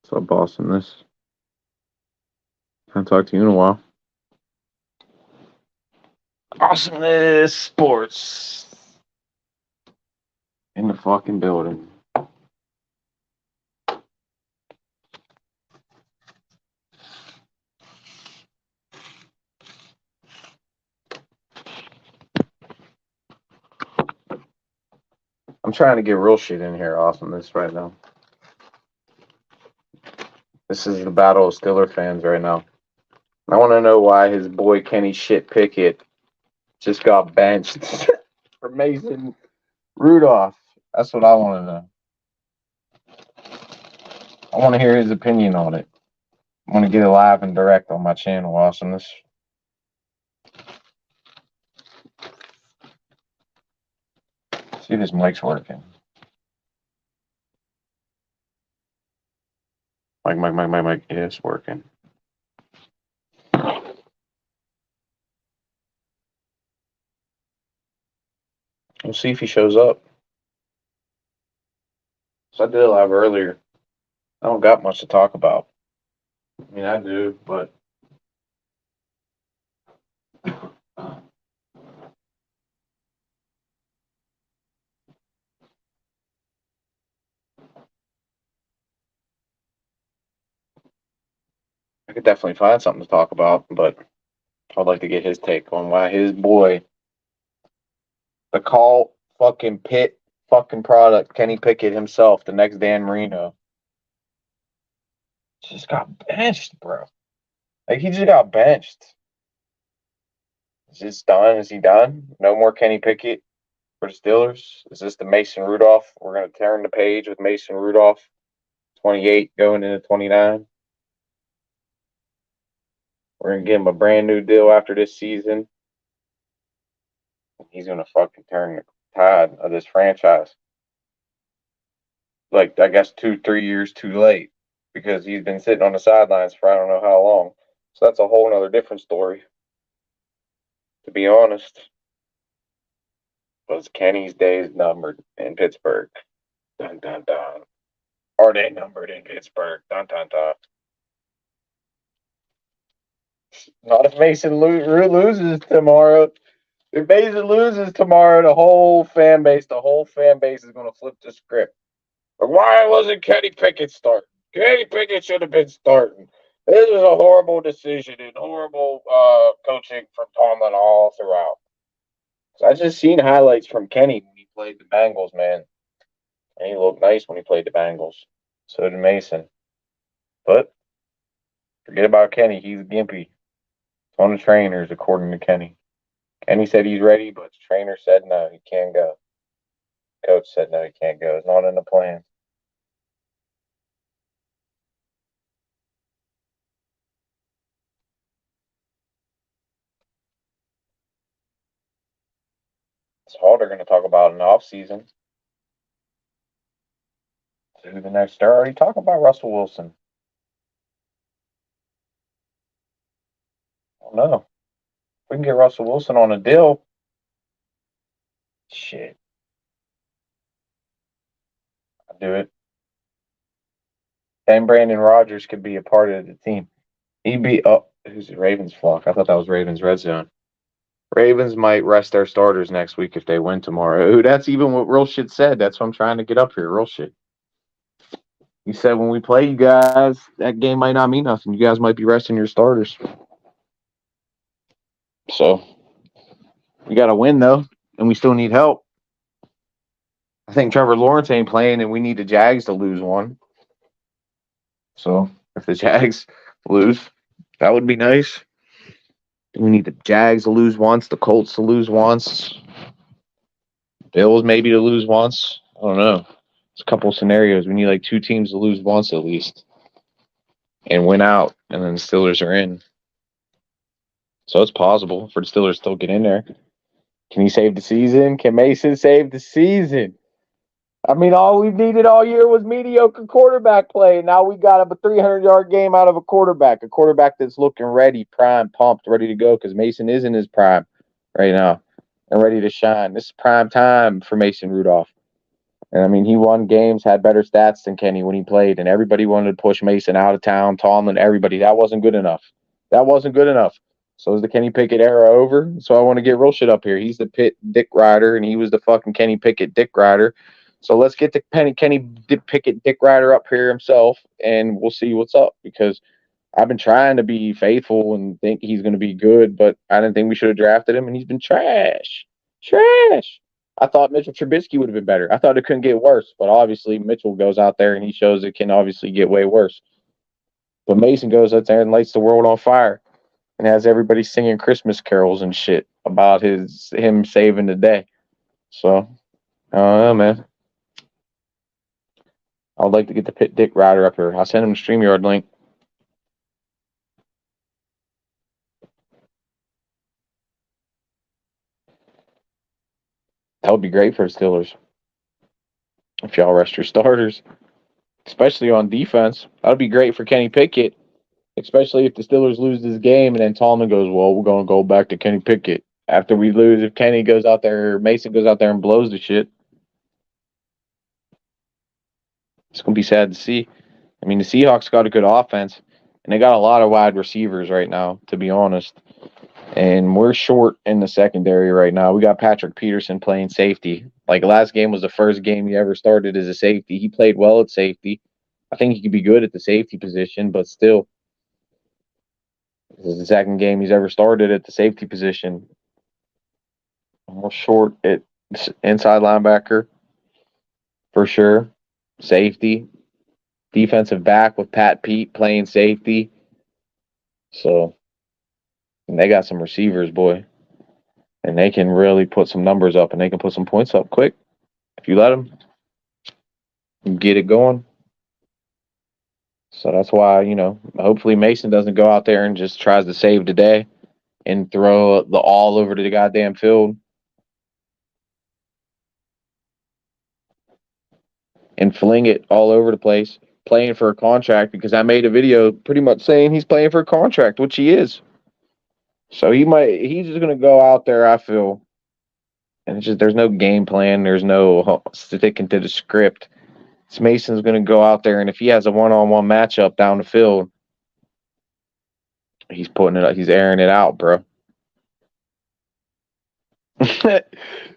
What's up, Boston? This haven't talked to you in a while. Awesomeness Sports in the fucking building. I'm trying to get real shit in here, Awesomeness, right now. This is the battle of Steeler fans right now. I want to know why his boy Kenny Shit Pickett just got benched for Mason Rudolph. That's what I want to know. I want to hear his opinion on it. I want to get it live and direct on my channel, Awesomeness. See if this mic's working. Mike. Yeah, it's working. We'll see if he shows up. So I did a live earlier. I don't got much to talk about. I mean, I do, but I could definitely find something to talk about. But I'd like to get his take on why his boy, the call fucking pit fucking product, Kenny Pickett himself, the next Dan Marino, just got benched, bro. Like, he just got benched. Is this done? Is he done? No more Kenny Pickett for the Steelers? Is this the Mason Rudolph? We're going to turn the page with Mason Rudolph, 28 going into 29. We're going to give him a brand new deal after this season. He's going to fucking turn the tide of this franchise. Like, I guess 2-3 years too late because he's been sitting on the sidelines for I don't know how long. So that's a whole nother different story, to be honest. Was Kenny's days numbered in Pittsburgh? Dun, dun, dun. Are they numbered in Pittsburgh? Dun, dun, dun. Not if Mason loses tomorrow. If Mason loses tomorrow, the whole fan base is going to flip the script. Like, why wasn't Kenny Pickett starting? Kenny Pickett should have been starting. This was a horrible decision and horrible coaching from Tomlin all throughout. So I just seen highlights from Kenny when he played the Bengals, man. And he looked nice when he played the Bengals. So did Mason. But forget about Kenny. He's gimpy. It's on the trainers, according to Kenny. Kenny said he's ready, but the trainer said no, he can't go. Coach said no, he can't go. It's not in the plan. It's all they're going to talk about in the offseason. So who the next? They're already talking about Russell Wilson. I don't know. If we can get Russell Wilson on a deal, shit. I'll do it. And Brandon Rodgers could be a part of the team. He'd be who's the Ravens flock? I thought that was Ravens red zone. Ravens might rest their starters next week if they win tomorrow. Ooh, that's even what real shit said. That's what I'm trying to get up here. Real shit. He said when we play you guys, that game might not mean nothing. You guys might be resting your starters. So we got to win though, and we still need help. I think Trevor Lawrence ain't playing, and we need the Jags to lose one. So if the Jags lose, that would be nice. We need the Jags to lose once, the Colts to lose once, Bills maybe to lose once. I don't know. It's a couple of scenarios. We need like 2 teams to lose once at least and win out, and then the Steelers are in. So it's possible for the Steelers to still get in there. Can he save the season? Can Mason save the season? I mean, all we've needed all year was mediocre quarterback play. Now we got a 300-yard game out of a quarterback that's looking ready, prime, pumped, ready to go because Mason is in his prime right now and ready to shine. This is prime time for Mason Rudolph. And I mean, he won games, had better stats than Kenny when he played, and everybody wanted to push Mason out of town, Tomlin, everybody. That wasn't good enough. That wasn't good enough. So is the Kenny Pickett era over? So I want to get real shit up here. He's the Pitt dick rider, and he was the fucking Kenny Pickett dick rider. So let's get the Kenny Pickett dick rider up here himself, and we'll see what's up. Because I've been trying to be faithful and think he's going to be good, but I didn't think we should have drafted him, and he's been trash. Trash. I thought Mitchell Trubisky would have been better. I thought it couldn't get worse, but obviously Mitchell goes out there and he shows it can obviously get way worse. But Mason goes out there and lights the world on fire and has everybody singing Christmas carols and shit about him saving the day. So, I don't know, man. I would like to get the Pit Dick Rider up here. I'll send him the StreamYard link. That would be great for the Steelers. If y'all rest your starters, especially on defense. That would be great for Kenny Pickett, especially if the Steelers lose this game and then Tallman goes, well, we're going to go back to Kenny Pickett. After we lose, if Kenny goes out there, Mason goes out there and blows the shit, it's going to be sad to see. I mean, the Seahawks got a good offense, and they got a lot of wide receivers right now, to be honest. And we're short in the secondary right now. We got Patrick Peterson playing safety. Like, last game was the first game he ever started as a safety. He played well at safety. I think he could be good at the safety position, but still, this is the second game he's ever started at the safety position. We're short at inside linebacker, for sure. Safety. Defensive back with Pat Pete playing safety. So, and they got some receivers, boy. And they can really put some numbers up and they can put some points up quick. If you let them get it going. So that's why, hopefully Mason doesn't go out there and just tries to save the day and throw the all over to the goddamn field. And fling it all over the place, playing for a contract, because I made a video pretty much saying he's playing for a contract, which he is. So he's just going to go out there, I feel, and it's just, there's no game plan. There's no sticking to the script. So Mason's going to go out there, and if he has a one-on-one matchup down the field, he's airing it out, bro.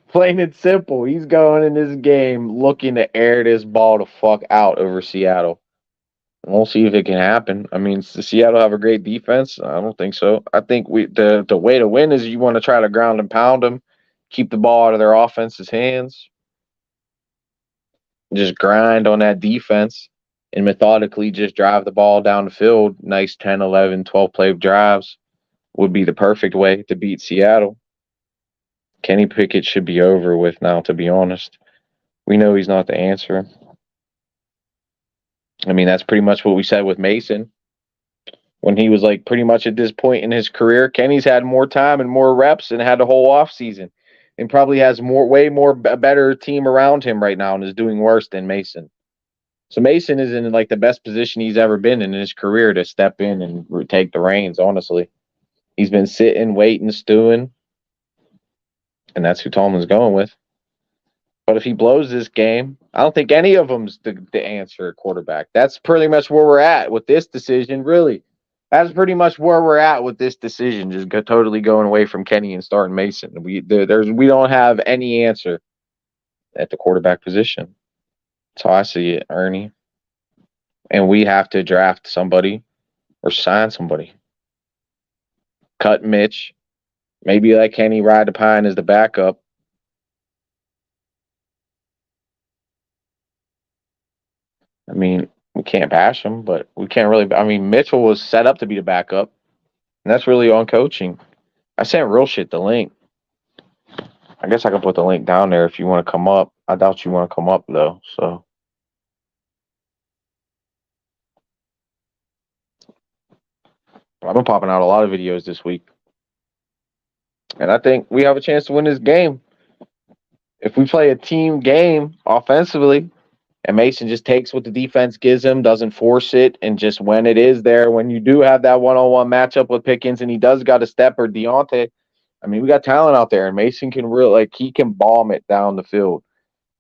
Plain and simple. He's going in this game looking to air this ball the fuck out over Seattle. We'll see if it can happen. I mean, does Seattle have a great defense? I don't think so. I think the way to win is you want to try to ground and pound them, keep the ball out of their offense's hands, just grind on that defense, and methodically just drive the ball down the field. Nice 10, 11, 12-play drives would be the perfect way to beat Seattle. Kenny Pickett should be over with now, to be honest. We know he's not the answer. I mean, that's pretty much what we said with Mason. When he was like pretty much at this point in his career, Kenny's had more time and more reps and had a whole offseason and probably has a better team around him right now and is doing worse than Mason. So Mason is in like the best position he's ever been in his career to step in and take the reins, honestly. He's been sitting, waiting, stewing. And that's who Tallman's going with. But if he blows this game, I don't think any of them's the answer at quarterback. That's pretty much where we're at with this decision, really. That's pretty much where we're at with this decision, just totally going away from Kenny and starting Mason. We don't have any answer at the quarterback position. That's how I see it, Ernie. And we have to draft somebody or sign somebody. Cut Mitch. Maybe let Kenny ride the pine as the backup. I mean, we can't bash him, but we can't really. I mean, Mitchell was set up to be the backup, and that's really on coaching. I sent real shit the link. I guess I can put the link down there if you want to come up. I doubt you want to come up, though, so. I've been popping out a lot of videos this week. And I think we have a chance to win this game. If we play a team game offensively, and Mason just takes what the defense gives him, doesn't force it, and just when it is there, when you do have that one-on-one matchup with Pickens and he does got a step or Deontay, I mean, we got talent out there, and Mason can he can bomb it down the field.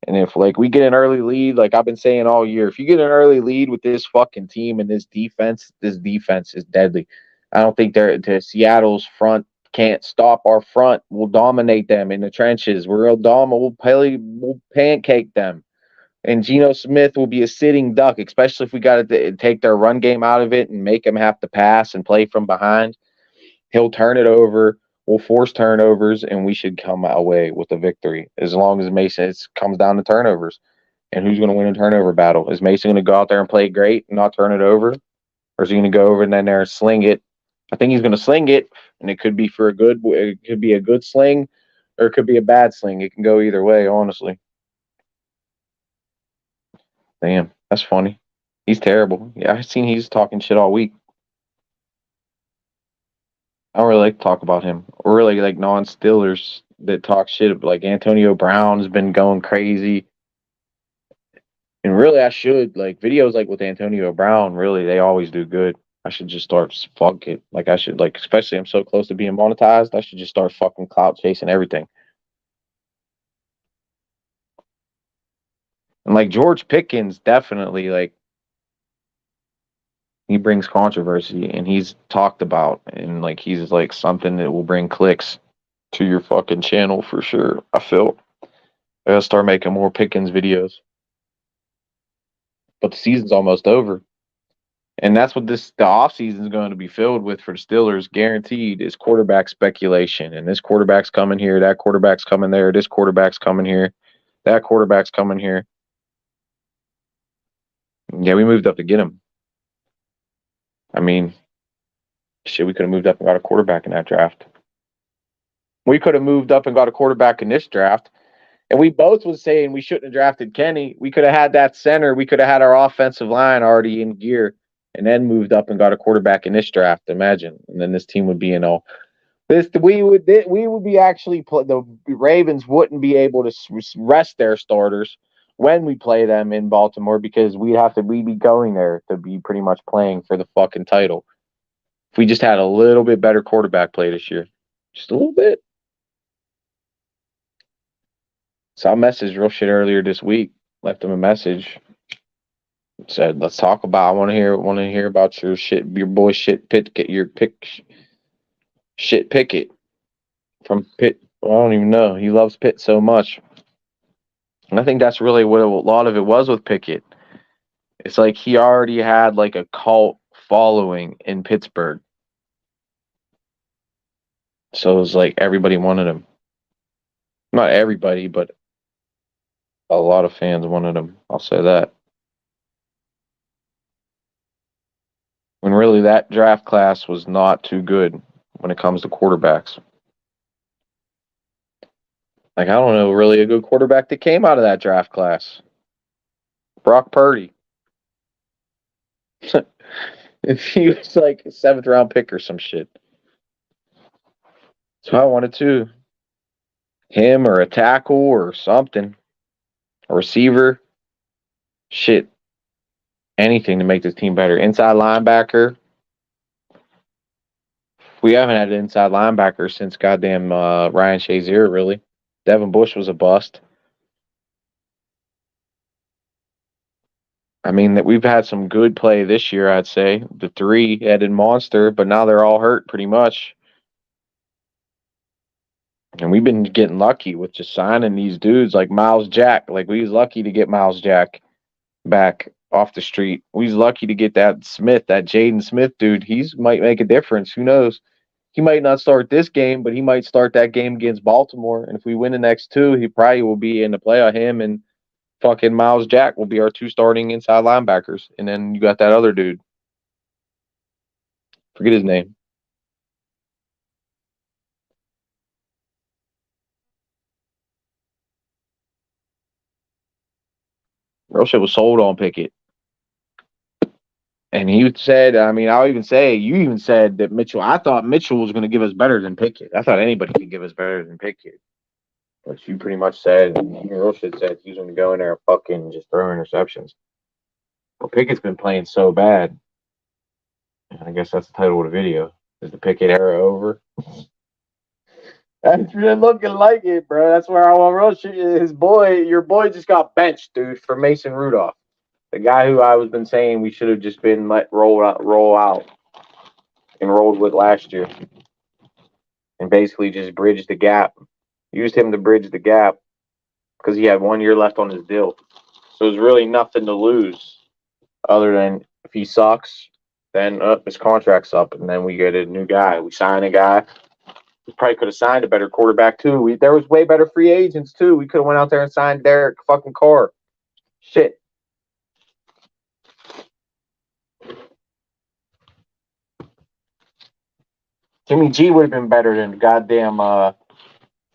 And if like we get an early lead, like I've been saying all year, if you get an early lead with this fucking team and this defense is deadly. I don't think the Seattle's front can't stop our front. We'll dominate them in the trenches. We'll pancake them. And Geno Smith will be a sitting duck, especially if we got to take their run game out of it and make them have to pass and play from behind. He'll turn it over. We'll force turnovers, and we should come away with a victory as long as Mason. It comes down to turnovers, and who's going to win a turnover battle? Is Mason going to go out there and play great and not turn it over, or is he going to go over and then there and sling it? I think he's going to sling it, and it could be for a good. It could be a good sling, or it could be a bad sling. It can go either way, honestly. Damn, that's funny. He's terrible. Yeah, I've seen he's talking shit all week. I don't really like to talk about him. Or really like non-Steelers that talk shit. Like Antonio Brown's been going crazy. And really, I should like videos like with Antonio Brown. Really, they always do good. I should just start fuck it. Like I should like, especially I'm so close to being monetized. I should just start fucking clout chasing everything. And like George Pickens, definitely like he brings controversy and he's talked about and like he's like something that will bring clicks to your fucking channel for sure. I feel I gotta start making more Pickens videos. But the season's almost over. And that's what the off season is going to be filled with for the Steelers, guaranteed, is quarterback speculation. And this quarterback's coming here, that quarterback's coming there, this quarterback's coming here, that quarterback's coming here. Yeah, we moved up to get him. I mean, shit, we could have moved up and got a quarterback in that draft. We could have moved up and got a quarterback in this draft. And we both was saying we shouldn't have drafted Kenny. We could have had that center. We could have had our offensive line already in gear and then moved up and got a quarterback in this draft. Imagine. And then this team would be in all. We would be actually the Ravens wouldn't be able to rest their starters when we play them in Baltimore because we'd be going there to be pretty much playing for the fucking title. If we just had a little bit better quarterback play this year, just a little bit. So I messaged real shit earlier this week. Left him a message. Said, "Let's talk about. I want to hear about your shit, your boy shit Pickett, your shit Pickett from Pitt. I don't even know. He loves Pitt so much, and I think that's really what a lot of it was with Pickett. It's like he already had like a cult following in Pittsburgh, so it was like everybody wanted him. Not everybody, but a lot of fans wanted him. I'll say that. When really that draft class was not too good when it comes to quarterbacks. Like I don't know really a good quarterback that came out of that draft class. Brock Purdy. If he was like a 7th round pick or some shit. So I wanted to. Him or a tackle or something. A receiver. Shit. Anything to make this team better. Inside linebacker. We haven't had an inside linebacker since goddamn Ryan Shazier, really. Devin Bush was a bust. I mean, that we've had some good play this year, I'd say. The 3-headed monster, but now they're all hurt pretty much. And we've been getting lucky with just signing these dudes like Miles Jack. Like we was lucky to get Miles Jack back off the street. We was lucky to get that Smith, that Jaden Smith dude. He's might make a difference. Who knows? He might not start this game, but he might start that game against Baltimore. And if we win the next 2, he probably will be in the play of him and fucking Miles Jack will be our 2 starting inside linebackers. And then you got that other dude. Forget his name. Rosha was sold on Pickett. And he said, I mean, I'll even say, you even said that Mitchell, I thought Mitchell was going to give us better than Pickett. I thought anybody could give us better than Pickett. But you pretty much said, even Rosha said he's going to go in there and fucking just throw interceptions. Well, Pickett's been playing so bad. I guess that's the title of the video. Is the Pickett era over? That's looking like it, bro. That's where I want Rush. Your boy just got benched, dude, for Mason Rudolph, the guy who I was been saying we should have just been let roll out and rolled with last year, and basically just bridged the gap. Used him to bridge the gap because he had 1 year left on his deal, so there's really nothing to lose other than if he sucks, then his contract's up, and then we get a new guy. We sign a guy. We probably could have signed a better quarterback too. There was way better free agents too. We could have went out there and signed Derek fucking Carr. Shit. Jimmy G would have been better than goddamn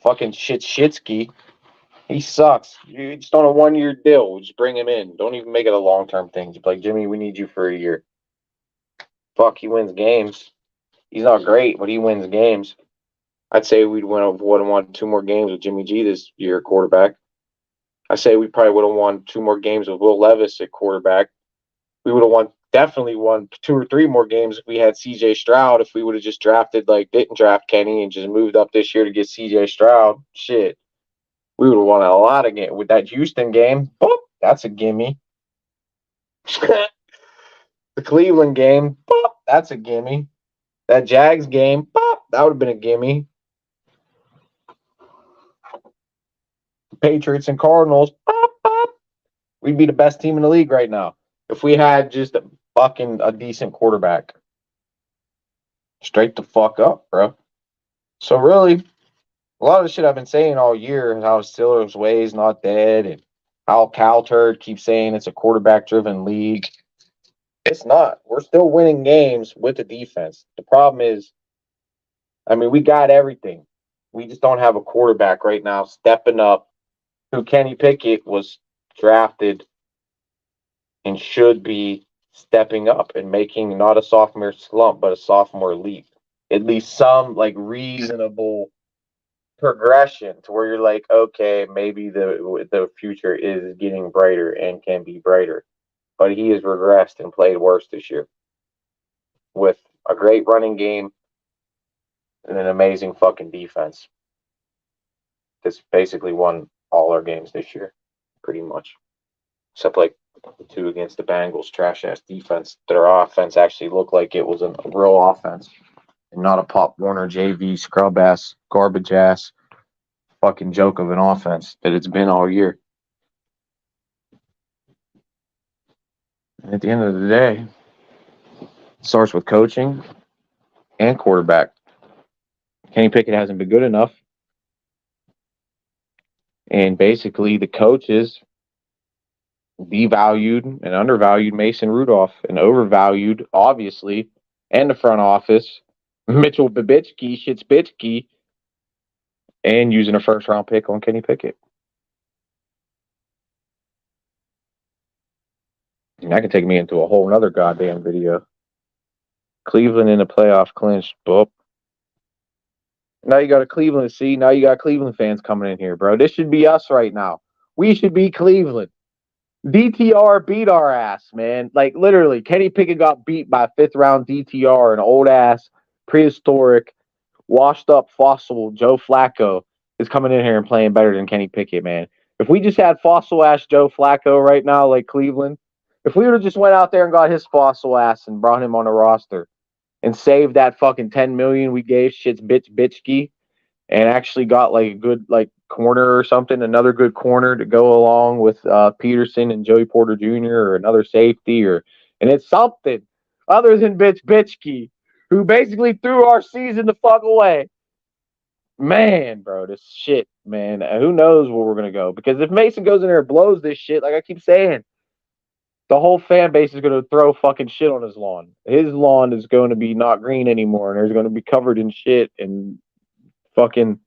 fucking Shitsky. He sucks. You just on a 1 year deal. Just bring him in. Don't even make it a long term thing. Just like Jimmy, we need you for a year. Fuck, he wins games. He's not great, but he wins games. I'd say would have won 2 more games with Jimmy G this year, quarterback. I say we probably would have won 2 more games with Will Levis at quarterback. We would have definitely won 2 or 3 more games if we had CJ Stroud. If we would have just didn't draft Kenny and just moved up this year to get CJ Stroud, shit, we would have won a lot of games. With that Houston game, boop, that's a gimme. The Cleveland game, boop, that's a gimme. That Jags game, boop, that would have been a gimme. Patriots and Cardinals, boop, boop, we'd be the best team in the league right now if we had just a decent quarterback. Straight the fuck up, bro. So really, a lot of the shit I've been saying all year is how Steelers' way is not dead, and how Cal Turd keeps saying it's a quarterback-driven league. It's not. We're still winning games with the defense. The problem is, I mean, we got everything. We just don't have a quarterback right now stepping up. Who Kenny Pickett was drafted and should be stepping up and making not a sophomore slump, but a sophomore leap. At least some like reasonable progression to where you're like, okay, maybe the future is getting brighter and can be brighter. But he has regressed and played worse this year with a great running game and an amazing fucking defense. That's basically won all our games this year, pretty much. Except like the 2 against the Bengals, trash ass defense. Their offense actually looked like it was a real offense and not a Pop Warner JV scrub ass, garbage ass fucking joke of an offense that it's been all year. And at the end of the day, it starts with coaching and quarterback. Kenny Pickett hasn't been good enough. And basically, the coaches devalued and undervalued Mason Rudolph and overvalued, obviously, and the front office, Mitchell Shitsbitsky, and using a first-round pick on Kenny Pickett. And that could take me into a whole nother goddamn video. Cleveland in the playoff clinch. Boop. Now you got a Cleveland. See, now you got Cleveland fans coming in here, bro. This should be us right now. We should be Cleveland. DTR beat our ass, man. Like, literally, Kenny Pickett got beat by 5th-round DTR, an old-ass, prehistoric, washed-up fossil Joe Flacco is coming in here and playing better than Kenny Pickett, man. If we just had fossil-ass Joe Flacco right now, like Cleveland, if we would have just went out there and got his fossil ass and brought him on the roster and saved that fucking $10 million we gave Bitchki and actually got like a good like corner or something, another good corner to go along with Peterson and Joey Porter Jr. or another safety and it's something other than Bitchki, who basically threw our season the fuck away. Man, bro, this shit, man. Who knows where we're gonna go? Because if Mason goes in there and blows this shit, like I keep saying, the whole fan base is going to throw fucking shit on his lawn. His lawn is going to be not green anymore, and there's going to be covered in shit and fucking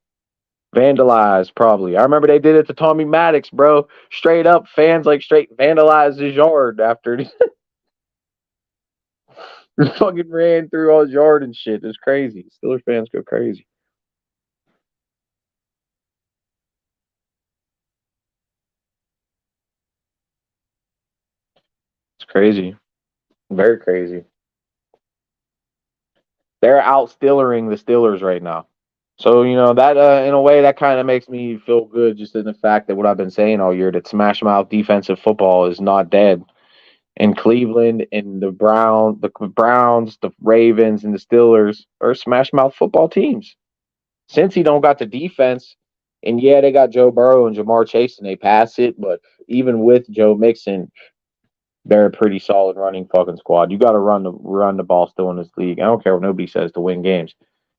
vandalized, probably. I remember they did it to Tommy Maddox, bro. Straight up, fans like straight vandalized his yard after he fucking ran through all his yard and shit. It's crazy. Steelers fans go crazy. It's crazy. Very crazy. They're out Steelering the Steelers right now. So, that in a way that kind of makes me feel good just in the fact that what I've been saying all year, that smash mouth defensive football is not dead. And Cleveland and the Browns, the Ravens, and the Steelers are smash mouth football teams. Since he don't got the defense, and yeah, they got Joe Burrow and Jamar Chase and they pass it, but even with Joe Mixon, they're a pretty solid running fucking squad. You got to run the ball still in this league. I don't care what nobody says to win games.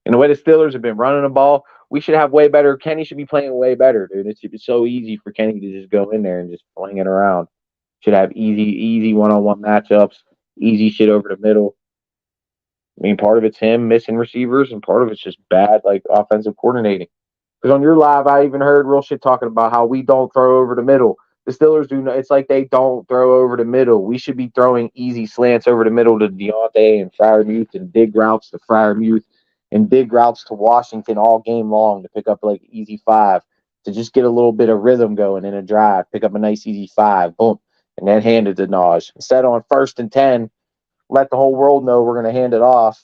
And the way the Steelers have been running the ball, we should have way better. Kenny should be playing way better, dude. It's so easy for Kenny to just go in there and just fling it around. Should have easy one-on-one matchups, easy shit over the middle. I mean, part of it's him missing receivers, and part of it's just bad like offensive coordinating. Because on your live, I even heard real shit talking about how we don't throw over the middle. The Steelers do. It's like they don't throw over the middle. We should be throwing easy slants over the middle to Deontay and Freiermuth and dig routes to Freiermuth and dig routes to Washington all game long to pick up like easy five to just get a little bit of rhythm going in a drive. Pick up a nice easy five, boom, and then hand it to Naj. Instead on 1st and 10, let the whole world know we're going to hand it off.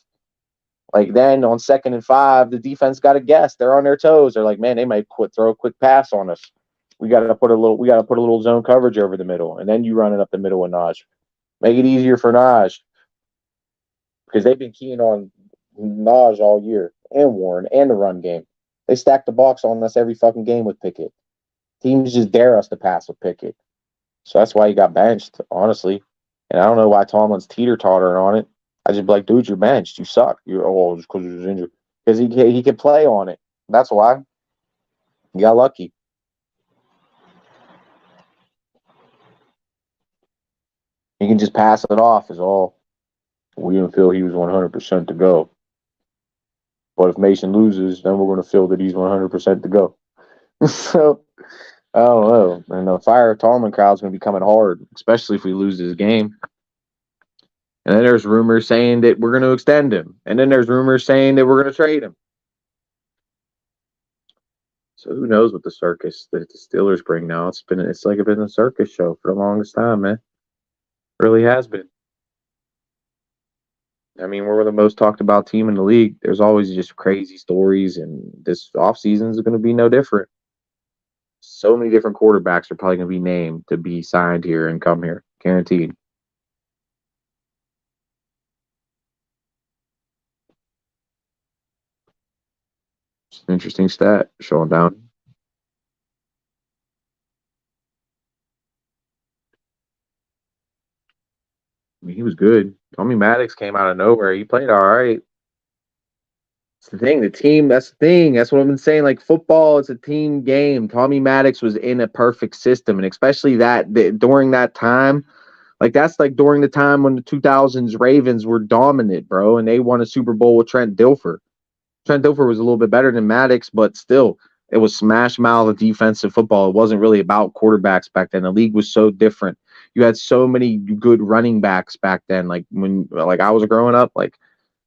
Like then on 2nd and 5, the defense got to guess. They're on their toes. They're like, man, they might throw a quick pass on us. We got to put a little zone coverage over the middle, and then you run it up the middle with Naj. Make it easier for Naj because they've been keying on Naj all year and Warren and the run game. They stack the box on us every fucking game with Pickett. Teams just dare us to pass with Pickett, so that's why he got benched, honestly. And I don't know why Tomlin's teeter-tottering on it. I just be like, dude, you're benched. You suck. Just because he was injured. Because he could play on it. That's why. You got lucky. He can just pass it off is all. We didn't feel he was 100% to go. But if Mason loses, then we're going to feel that he's 100% to go. So, I don't know. And the fire Tomlin crowd's going to be coming hard, especially if we lose this game. And then there's rumors saying that we're going to extend him. And then there's rumors saying that we're going to trade him. So who knows what the circus that the Steelers bring now? It's been a circus show for the longest time, man. It really has been. I mean, we're the most talked about team in the league. There's always just crazy stories, and this offseason is going to be no different. So many different quarterbacks are probably going to be named to be signed here and come here, guaranteed. It's an interesting stat showing down. I mean, he was good. Tommy Maddox came out of nowhere. He played all right. It's the thing. The team. That's the thing. That's what I've been saying. Like football, it's a team game. Tommy Maddox was in a perfect system, and especially during that time, like that's like during the time when the 2000s Ravens were dominant, bro, and they won a Super Bowl with Trent Dilfer. Trent Dilfer was a little bit better than Maddox, but still, it was smash mouth defensive football. It wasn't really about quarterbacks back then. The league was so different. You had so many good running backs back then. Like when like I was growing up, like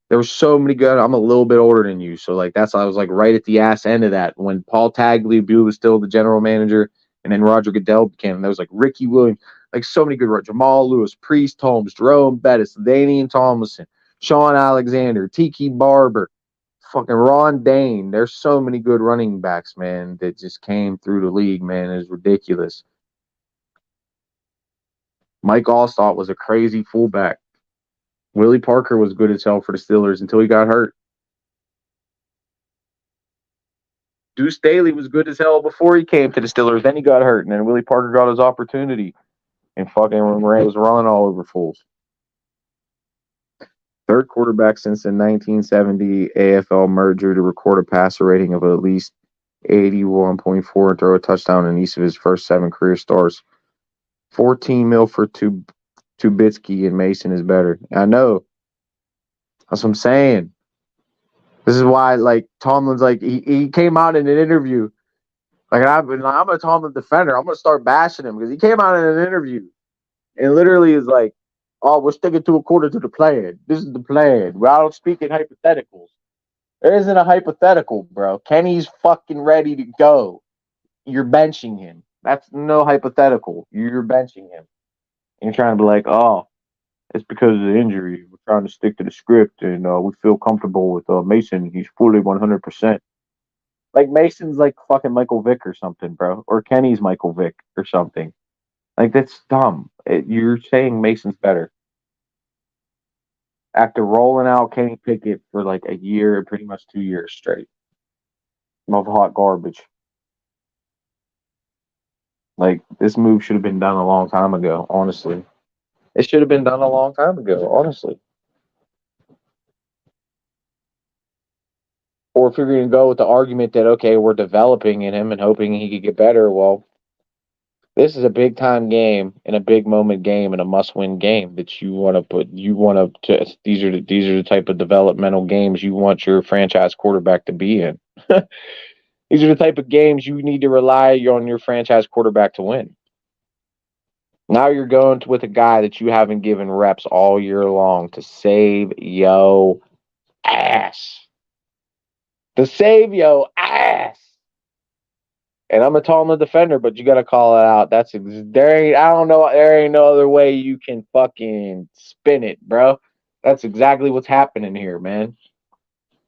there were so many good. I'm a little bit older than you, so like I was like right at the ass end of that when Paul Tagliabue was still the general manager, and then Roger Goodell became. And there was like Ricky Williams, like so many good. Jamal Lewis, Priest Holmes, Jerome Bettis, Danian Tomlinson, Sean Alexander, Tiki Barber, fucking Ron Dane. There's so many good running backs, man, that just came through the league, man. It's ridiculous. Mike Allstott was a crazy fullback. Willie Parker was good as hell for the Steelers until he got hurt. Deuce Staley was good as hell before he came to the Steelers. Then he got hurt, and then Willie Parker got his opportunity and fucking was running all over fools. Third quarterback since the 1970 AFL merger to record a passer rating of at least 81.4 and throw a touchdown in each of his first 7 career starts. 14 mil for Trubisky and Mason is better. I know. That's what I'm saying. This is why, like, Tomlin's like, he came out in an interview. Like, I'm a Tomlin defender. I'm going to start bashing him because he came out in an interview and literally is like, oh, we're sticking to according to the plan. This is the plan. Well, I don't speak in hypotheticals. There isn't a hypothetical, bro. Kenny's fucking ready to go. You're benching him. That's no hypothetical. You're benching him. And you're trying to be like, oh, it's because of the injury. We're trying to stick to the script, and we feel comfortable with Mason. He's fully 100%. Like Mason's like fucking Michael Vick or something, bro. Or Kenny's Michael Vick or something. Like that's dumb. You're saying Mason's better after rolling out Kenny Pickett for like a year, pretty much 2 years straight of hot garbage. Like this move should have been done a long time ago. Honestly, it should have been done a long time ago. Honestly. Or if you're going to go with the argument that okay, we're developing in him and hoping he could get better, well, this is a big time game and a big moment game and a must win game that you want to put. You want to. These are the type of developmental games you want your franchise quarterback to be in. These are the type of games you need to rely on your franchise quarterback to win. Now you're going with a guy that you haven't given reps all year long to save yo ass. To save yo ass. And I'm a tall the defender, but you got to call it out. There ain't. I don't know. There ain't no other way you can fucking spin it, bro. That's exactly what's happening here, man.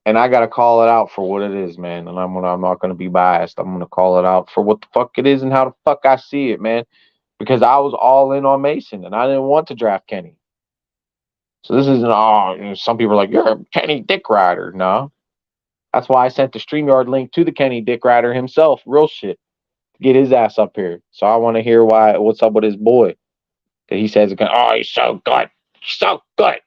And I got to call it out for what it is, man. And I'm not going to be biased. I'm going to call it out for what the fuck it is and how the fuck I see it, man. Because I was all in on Mason and I didn't want to draft Kenny. So this isn't. Some people are like, you're a Kenny Dick Rider. No, that's why I sent the StreamYard link to the Kenny Dick Rider himself. Real shit. Get his ass up here. So I want to hear what's up with his boy. That he says, oh, he's so good. He's so good.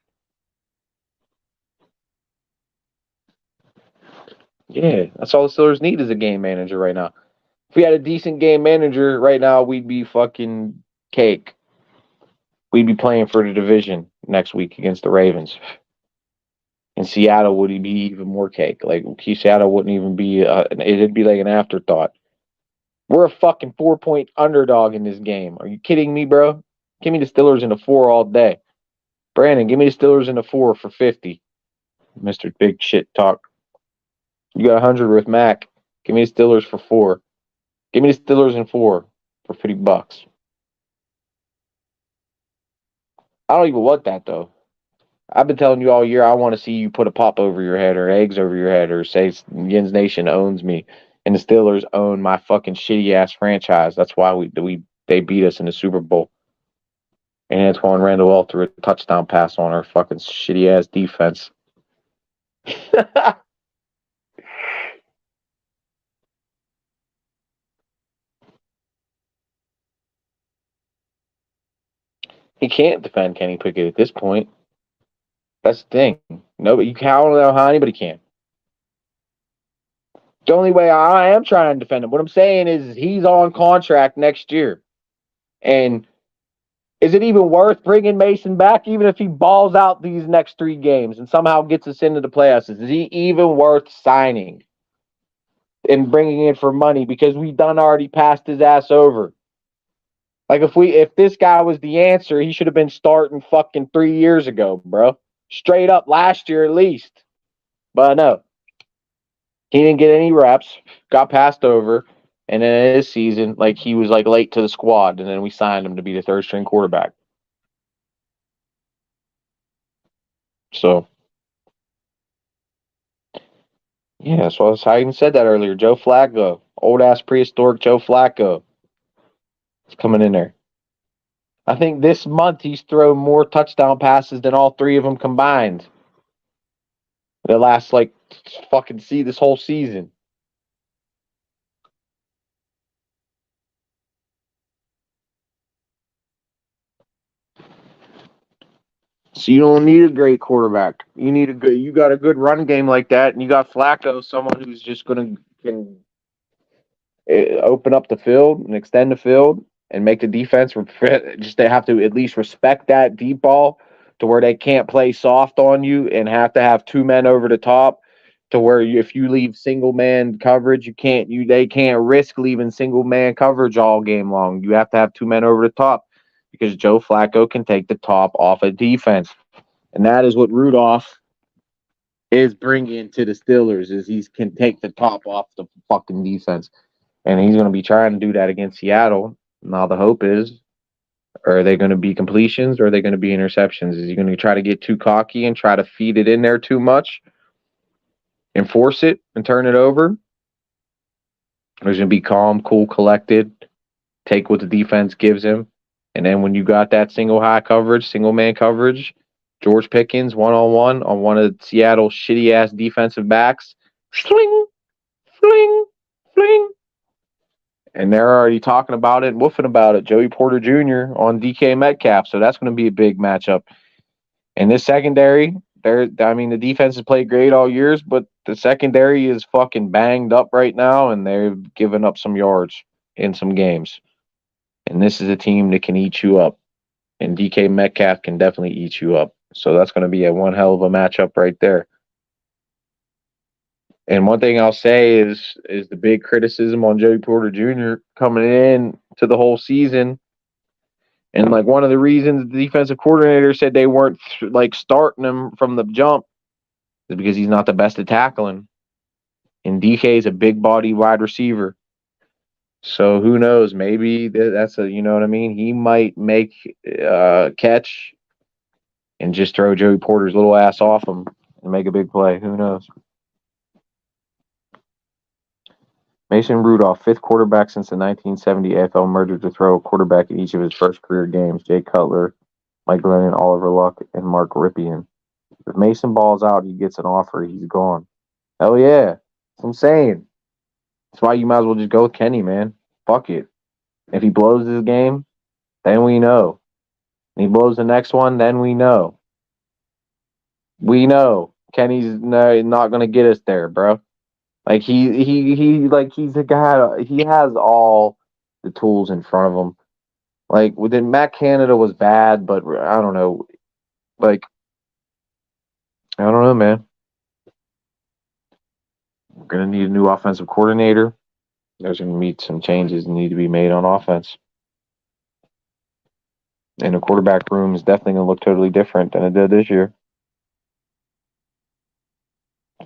Yeah, that's all the Steelers need is a game manager right now. If we had a decent game manager right now, we'd be fucking cake. We'd be playing for the division next week against the Ravens. In Seattle, would he be even more cake? Like, Seattle wouldn't even be, it'd be like an afterthought. We're a fucking 4-point underdog in this game. Are you kidding me, bro? Give me the Steelers in a 4 all day. Brandon, give me the Steelers in a 4 for 50. Mr. Big Shit Talk. You got 100 with Mac. Give me the Steelers for 4. Give me the Steelers in 4 for $50. I don't even want that, though. I've been telling you all year I want to see you put a pop over your head or eggs over your head or say Yins Nation owns me and the Steelers own my fucking shitty ass franchise. That's why they beat us in the Super Bowl. And Antoine Randall threw a touchdown pass on our fucking shitty ass defense. He can't defend Kenny Pickett at this point. That's the thing. Nobody, I don't know how anybody can. The only way I am trying to defend him, what I'm saying is he's on contract next year. And is it even worth bringing Mason back, even if he balls out these next 3 games and somehow gets us into the playoffs? Is he even worth signing and bringing in for money? Because we done already passed his ass over. Like if this guy was the answer, he should have been starting fucking 3 years ago, bro. Straight up last year at least. But no. He didn't get any reps, got passed over, and then this season, like he was like late to the squad, and then we signed him to be the 3rd string quarterback. So yeah, so I even said that earlier. Joe Flacco, old ass prehistoric Joe Flacco, is coming in there. I think this month he's thrown more touchdown passes than all 3 of them combined. The last this whole season. So you don't need a great quarterback. You got a good run game like that, and you got Flacco, someone who's just can open up the field and extend the field and make the defense just they have to at least respect that deep ball to where they can't play soft on you and have to have 2 men over the top to where if you leave single man coverage, they can't risk leaving single man coverage all game long. You have to have 2 men over the top because Joe Flacco can take the top off a defense. And that is what Rudolph is bringing to the Steelers is he can take the top off the fucking defense. And he's going to be trying to do that against Seattle. Now the hope is, are they going to be completions or are they going to be interceptions? Is he going to try to get too cocky and try to feed it in there too much and force it and turn it over? He's going to be calm, cool, collected, take what the defense gives him. And then when you got that single man coverage, George Pickens on one of Seattle's shitty ass defensive backs, fling, fling, fling. And they're already talking about it, woofing about it. Joey Porter Jr. on DK Metcalf. So that's going to be a big matchup. And this secondary, the defense has played great all years, but the secondary is fucking banged up right now, and they've given up some yards in some games. And this is a team that can eat you up. And DK Metcalf can definitely eat you up. So that's going to be a one hell of a matchup right there. And one thing I'll say is the big criticism on Joey Porter Jr. coming in to the whole season. And like one of the reasons the defensive coordinator said they weren't like starting him from the jump is because he's not the best at tackling. And DK is a big body wide receiver. So who knows? Maybe that's a, you know what I mean? He might make a catch and just throw Joey Porter's little ass off him and make a big play. Who knows? Mason Rudolph, fifth quarterback since the 1970 AFL merger to throw a quarterback in each of his first career games. Jay Cutler, Mike Glennon, Oliver Luck, and Mark Ripien. If Mason balls out, he gets an offer. He's gone. Hell yeah. That's what I'm saying. That's why you might as well just go with Kenny, man. Fuck it. If he blows this game, then we know. And he blows the next one, then we know. We know Kenny's not going to get us there, bro. Like he's a guy. He has all the tools in front of him. Like within Matt Canada was bad, but I don't know. Like I don't know, man. We're gonna need a new offensive coordinator. There's gonna be some changes that need to be made on offense, and the quarterback room is definitely gonna look totally different than it did this year.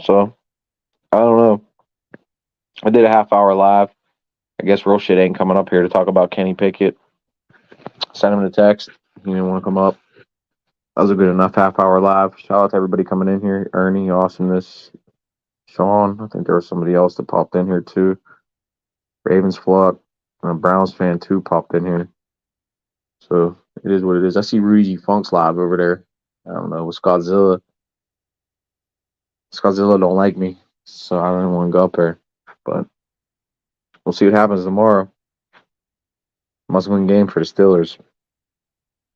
So I don't know. I did a half hour live. I guess real shit ain't coming up here to talk about Kenny Pickett. Send him a text. He didn't want to come up. That was a good enough half hour live. Shout out to everybody coming in here. Ernie, Awesomeness, Sean. I think there was somebody else that popped in here too. Ravens flock. And a Browns fan too popped in here. So it is what it is. I see Rudy G Funk's live over there. I don't know. With Scottzilla. Scottzilla don't like me. So I don't want to go up there. But we'll see what happens tomorrow. Must win game for the Steelers.